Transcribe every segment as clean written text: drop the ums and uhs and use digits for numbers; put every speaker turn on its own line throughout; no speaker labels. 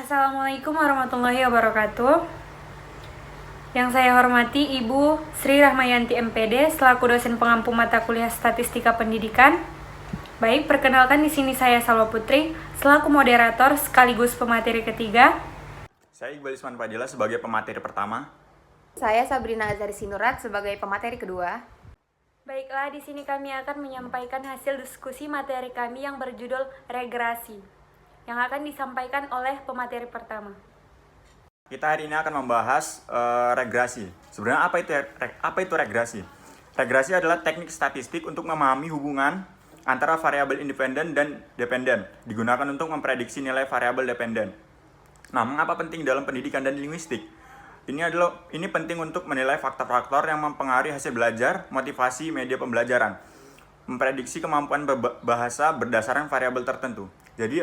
Assalamualaikum warahmatullahi wabarakatuh. Yang saya hormati Ibu Sri Rahmayanti MPD selaku dosen pengampu mata kuliah Statistika Pendidikan. Baik, perkenalkan di sini saya Salwa Putri selaku moderator sekaligus pemateri ketiga.
Saya Iqbal Isman Fadila sebagai pemateri pertama.
Saya Sabrina Azhari Sinurat sebagai pemateri kedua.
Baiklah, di sini kami akan menyampaikan hasil diskusi materi kami yang berjudul regresi, yang akan disampaikan oleh pemateri pertama.
Kita hari ini akan membahas regresi. Sebenarnya apa itu regresi? Regresi adalah teknik statistik untuk memahami hubungan antara variabel independen dan dependen, digunakan untuk memprediksi nilai variabel dependen. Nah, mengapa penting dalam pendidikan dan linguistik? Ini penting untuk menilai faktor-faktor yang mempengaruhi hasil belajar, motivasi media pembelajaran, memprediksi kemampuan berbahasa berdasarkan variabel tertentu. Jadi,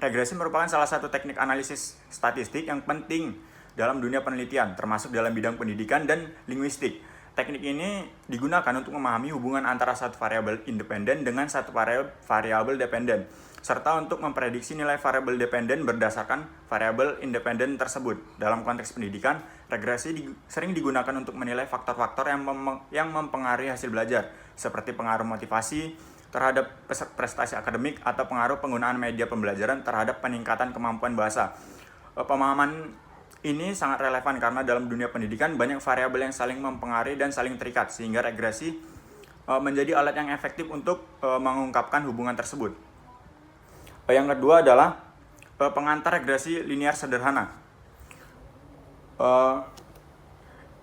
regresi merupakan salah satu teknik analisis statistik yang penting dalam dunia penelitian, termasuk dalam bidang pendidikan dan linguistik. Teknik ini digunakan untuk memahami hubungan antara satu variabel independen dengan satu variabel dependen, serta untuk memprediksi nilai variabel dependen berdasarkan variabel independen tersebut. Dalam konteks pendidikan, regresi sering digunakan untuk menilai faktor-faktor yang mempengaruhi hasil belajar, seperti pengaruh motivasi terhadap prestasi akademik atau pengaruh penggunaan media pembelajaran terhadap peningkatan kemampuan bahasa. Pemahaman ini sangat relevan karena dalam dunia pendidikan banyak variabel yang saling mempengaruhi dan saling terikat, sehingga regresi menjadi alat yang efektif untuk mengungkapkan hubungan tersebut. Yang kedua adalah pengantar regresi linear sederhana.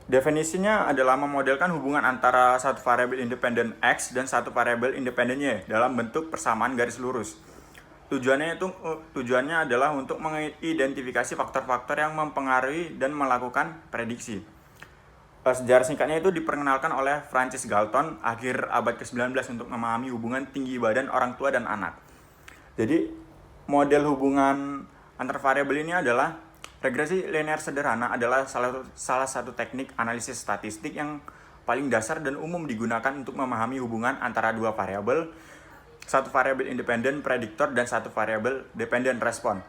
Definisinya adalah memodelkan hubungan antara satu variabel independen X dan satu variabel independen Y dalam bentuk persamaan garis lurus. Tujuannya adalah untuk mengidentifikasi faktor-faktor yang mempengaruhi dan melakukan prediksi. Sejarah singkatnya itu diperkenalkan oleh Francis Galton akhir abad ke-19 untuk memahami hubungan tinggi badan orang tua dan anak. Jadi, model hubungan antar variabel ini adalah regresi linear sederhana adalah salah satu teknik analisis statistik yang paling dasar dan umum digunakan untuk memahami hubungan antara dua variabel, satu variabel independen prediktor dan satu variabel dependen respon.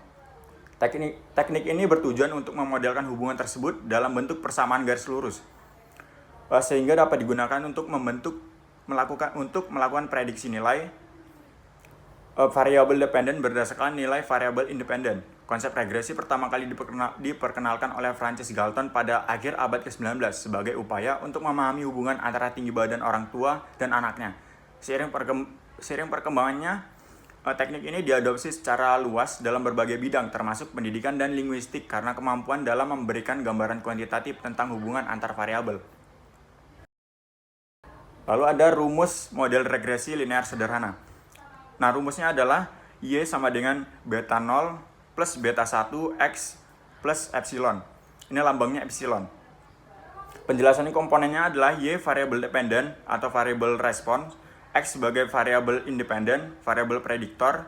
Teknik ini bertujuan untuk memodelkan hubungan tersebut dalam bentuk persamaan garis lurus, sehingga dapat digunakan untuk melakukan prediksi nilai variabel dependen berdasarkan nilai variabel independen. Konsep regresi pertama kali diperkenalkan oleh Francis Galton pada akhir abad ke-19 sebagai upaya untuk memahami hubungan antara tinggi badan orang tua dan anaknya. Seiring perkembangannya, teknik ini diadopsi secara luas dalam berbagai bidang termasuk pendidikan dan linguistik karena kemampuan dalam memberikan gambaran kuantitatif tentang hubungan antar variabel. Lalu ada rumus model regresi linear sederhana. Nah, rumusnya adalah Y sama dengan beta 0 plus beta 1 X plus epsilon. Ini lambangnya epsilon. Penjelasan komponennya adalah Y variabel dependen atau variabel respon, X sebagai variabel independen, variabel prediktor,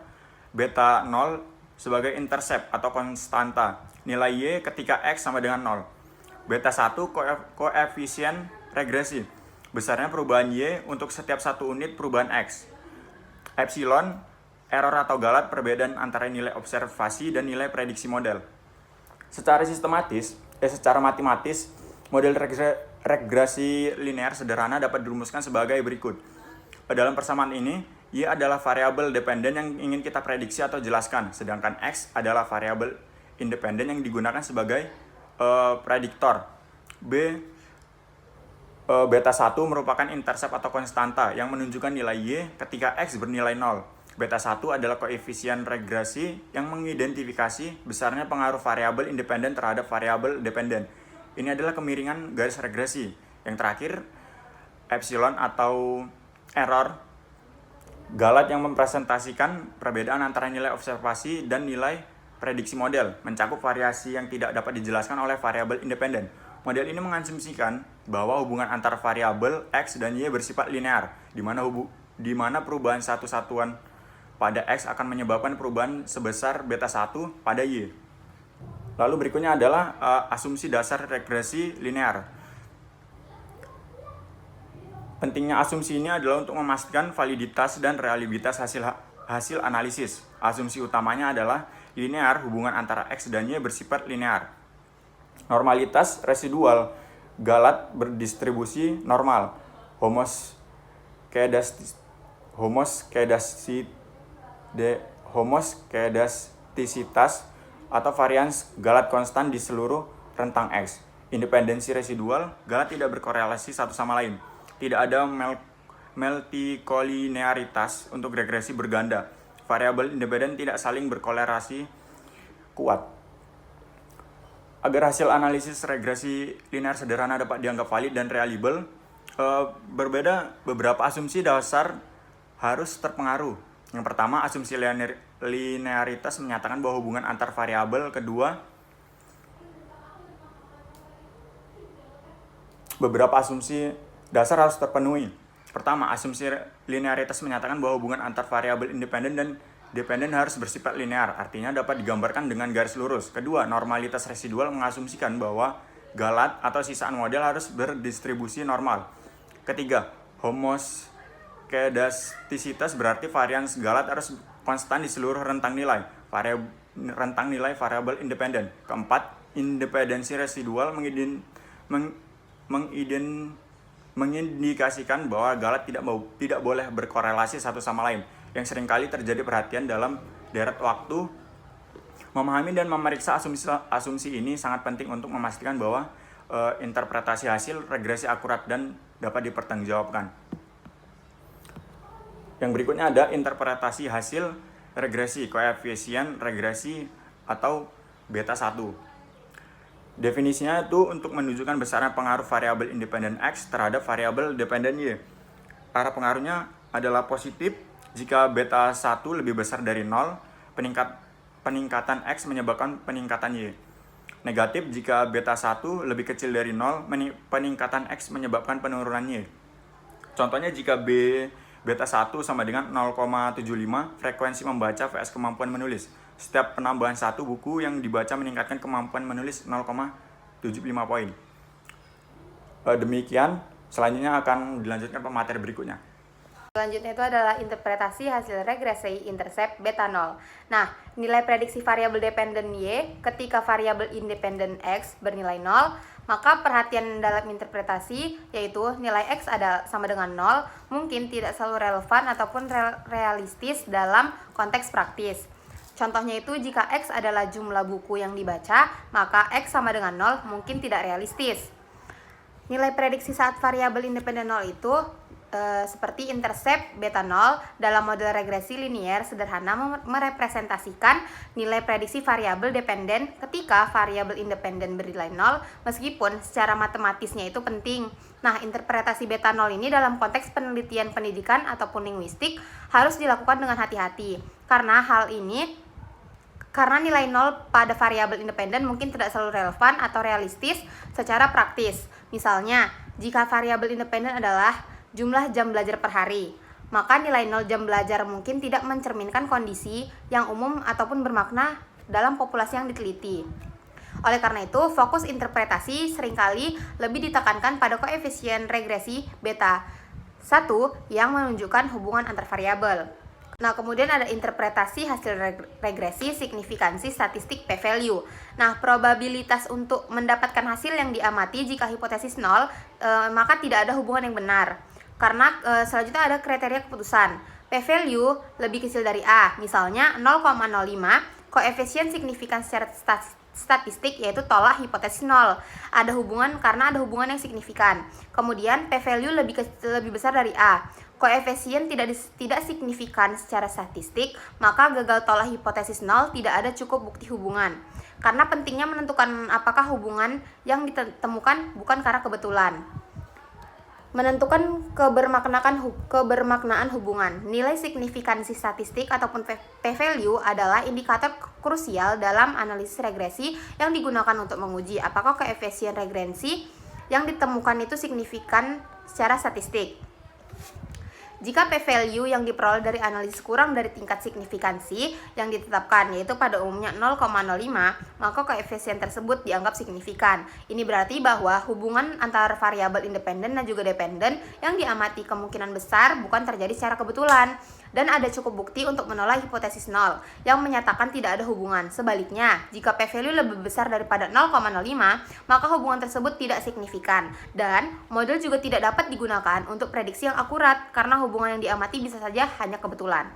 beta 0 sebagai intercept atau konstanta, nilai Y ketika X sama dengan 0. Beta 1 koefisien regresi, besarnya perubahan Y untuk setiap satu unit perubahan X. Epsilon, error atau galat perbedaan antara nilai observasi dan nilai prediksi model. Secara matematis, model regresi linear sederhana dapat dirumuskan sebagai berikut. Dalam persamaan ini, Y adalah variabel dependen yang ingin kita prediksi atau jelaskan, sedangkan X adalah variabel independen yang digunakan sebagai prediktor. Beta 1 merupakan intercept atau konstanta yang menunjukkan nilai Y ketika X bernilai 0. Beta 1 adalah koefisien regresi yang mengidentifikasi besarnya pengaruh variabel independen terhadap variabel dependen. Ini adalah kemiringan garis regresi. Yang terakhir, epsilon atau error galat yang mempresentasikan perbedaan antara nilai observasi dan nilai prediksi model, mencakup variasi yang tidak dapat dijelaskan oleh variabel independen. Model ini mengasumsikan bahwa hubungan antara variabel X dan Y bersifat linear, di mana perubahan satu satuan pada X akan menyebabkan perubahan sebesar beta 1 pada Y. Lalu berikutnya adalah asumsi dasar regresi linear. Pentingnya asumsi ini adalah untuk memastikan validitas dan reliabilitas hasil analisis. Asumsi utamanya adalah linear, hubungan antara X dan Y bersifat linear. Normalitas residual galat berdistribusi normal. Homoskedastisitas atau varians galat konstan di seluruh rentang X. Independensi residual, galat tidak berkorelasi satu sama lain. Tidak ada multikolinearitas untuk regresi berganda. Variabel independen tidak saling berkorelasi kuat. Agar hasil analisis regresi linear sederhana dapat dianggap valid dan reliable, beberapa asumsi dasar harus terpengaruh. Yang pertama, asumsi linearitas menyatakan bahwa hubungan antar variabel. Kedua, beberapa asumsi dasar harus terpenuhi. Pertama, asumsi linearitas menyatakan bahwa hubungan antar variabel independen dan dependen harus bersifat linear, artinya dapat digambarkan dengan garis lurus. Kedua, normalitas residual mengasumsikan bahwa galat atau sisaan model harus berdistribusi normal. Ketiga, homoskedastisitas berarti varians galat harus konstan di seluruh rentang nilai variabel independen. Keempat, independensi residual mengindikasikan bahwa galat tidak boleh berkorelasi satu sama lain, yang seringkali terjadi perhatian dalam deret waktu. Memahami dan memeriksa asumsi ini sangat penting untuk memastikan bahwa interpretasi hasil regresi akurat dan dapat dipertanggungjawabkan. Yang berikutnya ada interpretasi hasil regresi, koefisien regresi atau beta 1. Definisinya itu untuk menunjukkan besaran pengaruh variabel independen X terhadap variabel dependen Y. Arah pengaruhnya adalah positif jika beta 1 lebih besar dari 0, peningkatan X menyebabkan peningkatan Y. Negatif jika beta 1 lebih kecil dari 0, peningkatan X menyebabkan penurunan Y. Contohnya jika beta 1 sama dengan 0,75, frekuensi membaca vs kemampuan menulis. Setiap penambahan satu buku yang dibaca meningkatkan kemampuan menulis 0,75 poin. Demikian, selanjutnya akan dilanjutkan pemateri berikutnya.
Selanjutnya itu adalah interpretasi hasil regresi intercept beta 0. Nah, nilai prediksi variabel dependen Y ketika variabel independen X bernilai 0, maka perhatian dalam interpretasi yaitu nilai X ada sama dengan 0 mungkin tidak selalu relevan ataupun realistis dalam konteks praktis. Contohnya itu jika X adalah jumlah buku yang dibaca, maka X sama dengan 0 mungkin tidak realistis. Nilai prediksi saat variabel independen 0 itu seperti intercept beta 0 dalam model regresi linear sederhana merepresentasikan nilai prediksi variabel dependen ketika variabel independen bernilai 0 meskipun secara matematisnya itu penting. Nah, interpretasi beta 0 ini dalam konteks penelitian pendidikan ataupun linguistik harus dilakukan dengan hati-hati karena nilai 0 pada variabel independen mungkin tidak selalu relevan atau realistis secara praktis. Misalnya, jika variabel independen adalah jumlah jam belajar per hari, maka nilai 0 jam belajar mungkin tidak mencerminkan kondisi yang umum ataupun bermakna dalam populasi yang diteliti. Oleh karena itu, fokus interpretasi seringkali lebih ditekankan pada koefisien regresi beta 1 yang menunjukkan hubungan antar variabel. Nah, kemudian ada interpretasi hasil regresi signifikansi statistik p-value. Nah, probabilitas untuk mendapatkan hasil yang diamati jika hipotesis 0, maka tidak ada hubungan yang benar. Karena selanjutnya ada kriteria keputusan. P-value lebih kecil dari A, misalnya 0,05, koefisien signifikan secara statistik yaitu tolak hipotesis 0. Ada hubungan karena ada hubungan yang signifikan. Kemudian p-value lebih besar dari A. Koefisien tidak signifikan secara statistik, maka gagal tolak hipotesis 0 tidak ada cukup bukti hubungan. Karena pentingnya menentukan apakah hubungan yang ditemukan bukan karena kebetulan. Menentukan kebermaknaan hubungan. Nilai signifikansi statistik ataupun p-value adalah indikator krusial dalam analisis regresi yang digunakan untuk menguji apakah koefisien regresi yang ditemukan itu signifikan secara statistik. Jika p-value yang diperoleh dari analisis kurang dari tingkat signifikansi yang ditetapkan, yaitu pada umumnya 0,05, maka koefisien tersebut dianggap signifikan. Ini berarti bahwa hubungan antara variabel independen dan juga dependen yang diamati kemungkinan besar bukan terjadi secara kebetulan. Dan ada cukup bukti untuk menolak hipotesis nol yang menyatakan tidak ada hubungan. Sebaliknya, jika p-value lebih besar daripada 0,05, maka hubungan tersebut tidak signifikan. Dan model juga tidak dapat digunakan untuk prediksi yang akurat karena hubungan yang diamati bisa saja hanya kebetulan.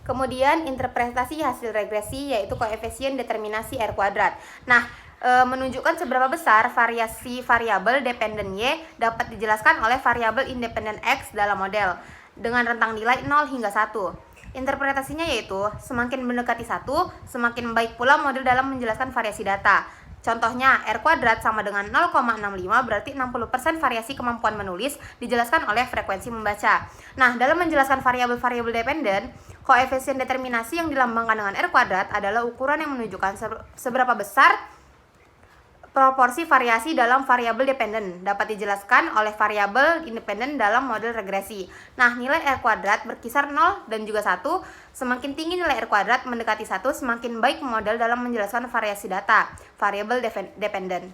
Kemudian interpretasi hasil regresi yaitu koefisien determinasi R kuadrat. Nah, menunjukkan seberapa besar variasi variabel dependen Y dapat dijelaskan oleh variabel independen X dalam model dengan rentang nilai 0 hingga 1. Interpretasinya yaitu semakin mendekati 1, semakin baik pula model dalam menjelaskan variasi data. Contohnya, R kuadrat sama dengan 0,65 berarti 60% variasi kemampuan menulis dijelaskan oleh frekuensi membaca. Nah, dalam menjelaskan variabel-variabel dependen, koefisien determinasi yang dilambangkan dengan R kuadrat adalah ukuran yang menunjukkan seberapa besar proporsi variasi dalam variabel dependen dapat dijelaskan oleh variabel independen dalam model regresi. Nah, nilai R kuadrat berkisar 0 dan juga 1. Semakin tinggi nilai R kuadrat mendekati 1, semakin baik model dalam menjelaskan variasi data, variabel dependen.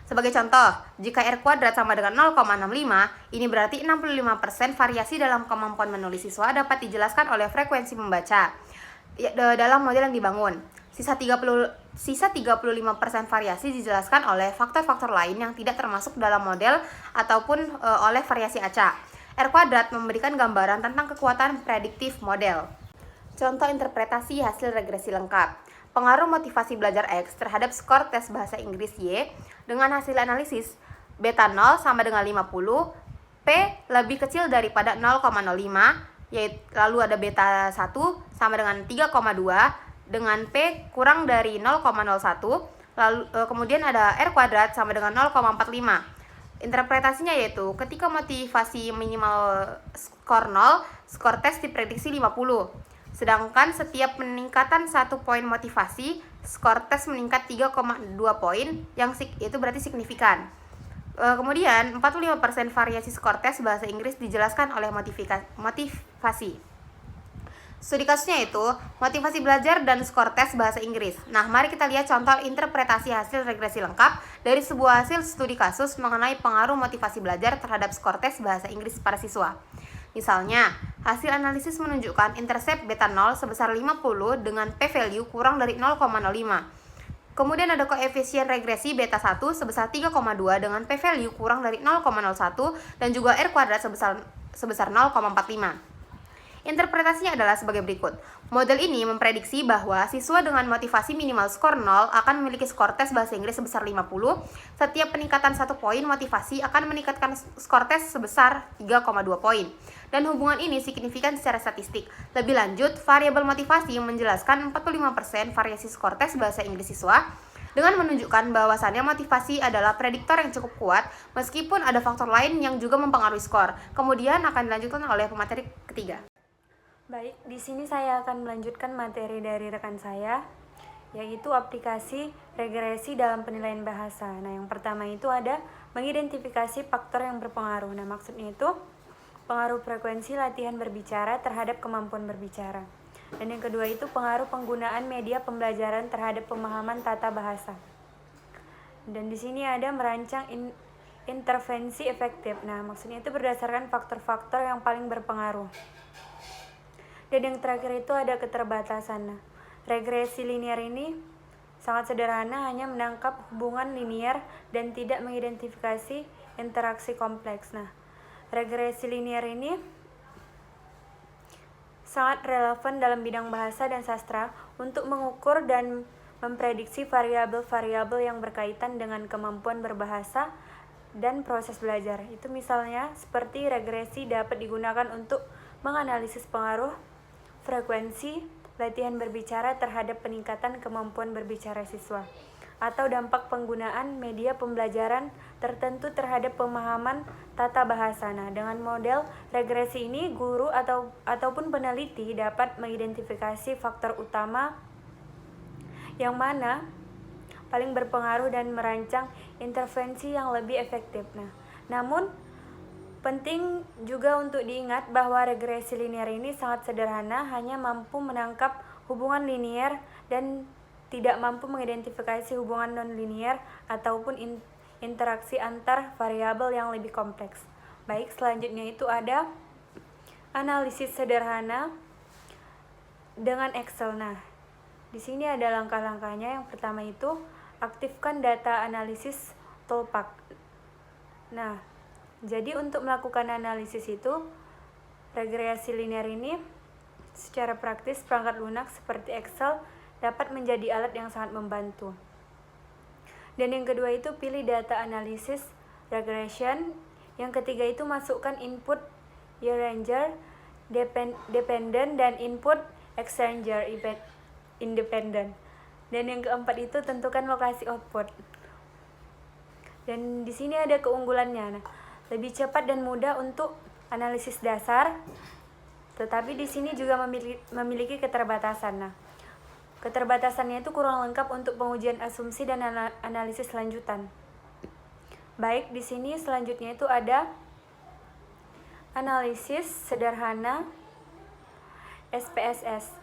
Sebagai contoh, jika R kuadrat sama dengan 0,65, ini berarti 65% variasi dalam kemampuan menulis siswa dapat dijelaskan oleh frekuensi membaca dalam model yang dibangun. Sisa 35% variasi dijelaskan oleh faktor-faktor lain yang tidak termasuk dalam model ataupun oleh variasi acak. R kuadrat memberikan gambaran tentang kekuatan prediktif model. Contoh interpretasi hasil regresi lengkap. Pengaruh motivasi belajar X terhadap skor tes bahasa Inggris Y dengan hasil analisis beta 0 sama dengan 50, P lebih kecil daripada 0,05, yaitu lalu ada beta 1 sama dengan 3,2, dengan P kurang dari 0,01, lalu kemudian ada R kuadrat sama dengan 0,45. Interpretasinya yaitu ketika motivasi minimal skor 0, skor tes diprediksi 50. Sedangkan setiap peningkatan 1 poin motivasi, skor tes meningkat 3,2 poin, yang itu berarti signifikan. Kemudian 45% variasi skor tes bahasa Inggris dijelaskan oleh motivasi. Studi kasusnya itu motivasi belajar dan skor tes bahasa Inggris. Nah, mari kita lihat contoh interpretasi hasil regresi lengkap dari sebuah hasil studi kasus mengenai pengaruh motivasi belajar terhadap skor tes bahasa Inggris para siswa. Misalnya, hasil analisis menunjukkan intercept beta 0 sebesar 50 dengan p-value kurang dari 0,05. Kemudian ada koefisien regresi beta 1 sebesar 3,2 dengan p-value kurang dari 0,01 dan juga R kuadrat sebesar 0,45. Interpretasinya adalah sebagai berikut. Model ini memprediksi bahwa siswa dengan motivasi minimal skor 0 akan memiliki skor tes bahasa Inggris sebesar 50. Setiap peningkatan 1 poin motivasi akan meningkatkan skor tes sebesar 3,2 poin. Dan hubungan ini signifikan secara statistik. Lebih lanjut, variabel motivasi menjelaskan 45% variasi skor tes bahasa Inggris siswa dengan menunjukkan bahwasannya motivasi adalah prediktor yang cukup kuat meskipun ada faktor lain yang juga mempengaruhi skor. Kemudian akan dilanjutkan oleh pemateri ketiga.
Baik, di sini saya akan melanjutkan materi dari rekan saya, yaitu aplikasi regresi dalam penilaian bahasa. Nah, yang pertama itu ada mengidentifikasi faktor yang berpengaruh. Nah, maksudnya itu pengaruh frekuensi latihan berbicara terhadap kemampuan berbicara. Dan yang kedua itu pengaruh penggunaan media pembelajaran terhadap pemahaman tata bahasa. Dan di sini ada merancang intervensi efektif. Nah, maksudnya itu berdasarkan faktor-faktor yang paling berpengaruh. Dan yang terakhir itu ada keterbatasan. Nah, regresi linear ini sangat sederhana, hanya menangkap hubungan linear dan tidak mengidentifikasi interaksi kompleks. Nah, regresi linear ini sangat relevan dalam bidang bahasa dan sastra untuk mengukur dan memprediksi variabel-variabel yang berkaitan dengan kemampuan berbahasa dan proses belajar. Itu misalnya seperti regresi dapat digunakan untuk menganalisis pengaruh frekuensi latihan berbicara terhadap peningkatan kemampuan berbicara siswa, atau dampak penggunaan media pembelajaran tertentu terhadap pemahaman tata bahasa. Nah, dengan model regresi ini, guru ataupun peneliti dapat mengidentifikasi faktor utama yang mana paling berpengaruh dan merancang intervensi yang lebih efektif. Nah, namun penting juga untuk diingat bahwa regresi linear ini sangat sederhana, hanya mampu menangkap hubungan linear dan tidak mampu mengidentifikasi hubungan non-linear ataupun interaksi antar variabel yang lebih kompleks. Baik, selanjutnya itu ada analisis sederhana dengan Excel. Nah, di sini ada langkah-langkahnya. Yang pertama itu aktifkan data analisis toolpath. Nah, jadi untuk melakukan analisis itu regresi linear ini secara praktis perangkat lunak seperti Excel dapat menjadi alat yang sangat membantu. Dan yang kedua itu pilih data analisis regression. Yang ketiga itu masukkan input year-ranger dependent dan input exchanger independent. Dan yang keempat itu tentukan lokasi output. Dan di sini ada keunggulannya. Nah, lebih cepat dan mudah untuk analisis dasar, tetapi di sini juga memiliki keterbatasan. Nah, keterbatasannya itu kurang lengkap untuk pengujian asumsi dan analisis lanjutan. Baik, di sini selanjutnya itu ada analisis sederhana SPSS.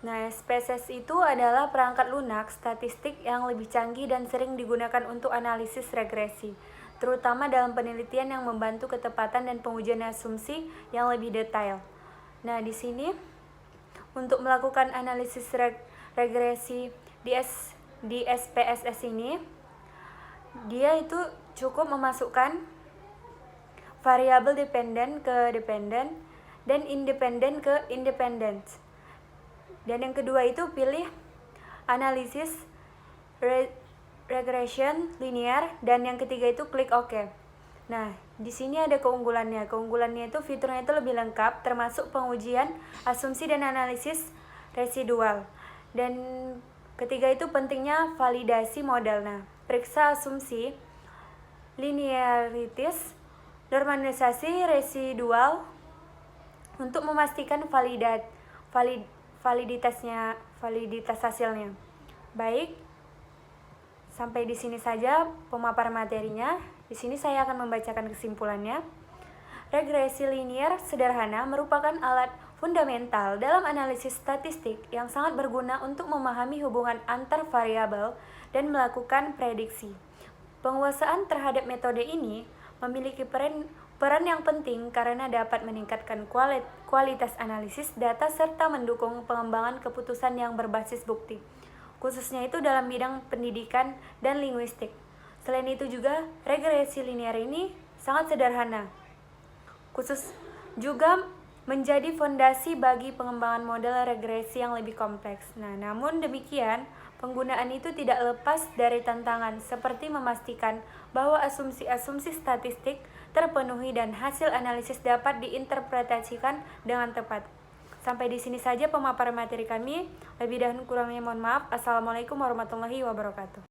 Nah, SPSS itu adalah perangkat lunak statistik yang lebih canggih dan sering digunakan untuk analisis regresi, terutama dalam penelitian yang membantu ketepatan dan pengujian asumsi yang lebih detail. Nah, di sini untuk melakukan analisis regresi di SPSS ini, dia itu cukup memasukkan variabel dependen ke dependen dan independen ke independent. Dan yang kedua itu pilih analisis regression linear, dan yang ketiga itu klik OK. Nah, di sini ada keunggulannya. Keunggulannya itu fiturnya itu lebih lengkap, termasuk pengujian asumsi dan analisis residual. Dan ketiga itu pentingnya validasi model. Nah, periksa asumsi, linearities, normalisasi residual untuk memastikan validitas hasilnya. Baik, sampai di sini saja pemaparan materinya. Di sini saya akan membacakan kesimpulannya. Regresi linear sederhana merupakan alat fundamental dalam analisis statistik yang sangat berguna untuk memahami hubungan antar variabel dan melakukan prediksi. Penguasaan terhadap metode ini memiliki peran yang penting karena dapat meningkatkan kualitas analisis data serta mendukung pengembangan keputusan yang berbasis bukti, khususnya itu dalam bidang pendidikan dan linguistik. Selain itu juga, regresi linear ini sangat sederhana, khusus juga menjadi fondasi bagi pengembangan model regresi yang lebih kompleks. Nah, namun demikian, penggunaan itu tidak lepas dari tantangan seperti memastikan bahwa asumsi-asumsi statistik terpenuhi dan hasil analisis dapat diinterpretasikan dengan tepat. Sampai di sini saja pemaparan materi kami. Lebih dahulu kurangnya mohon maaf. Assalamualaikum warahmatullahi wabarakatuh.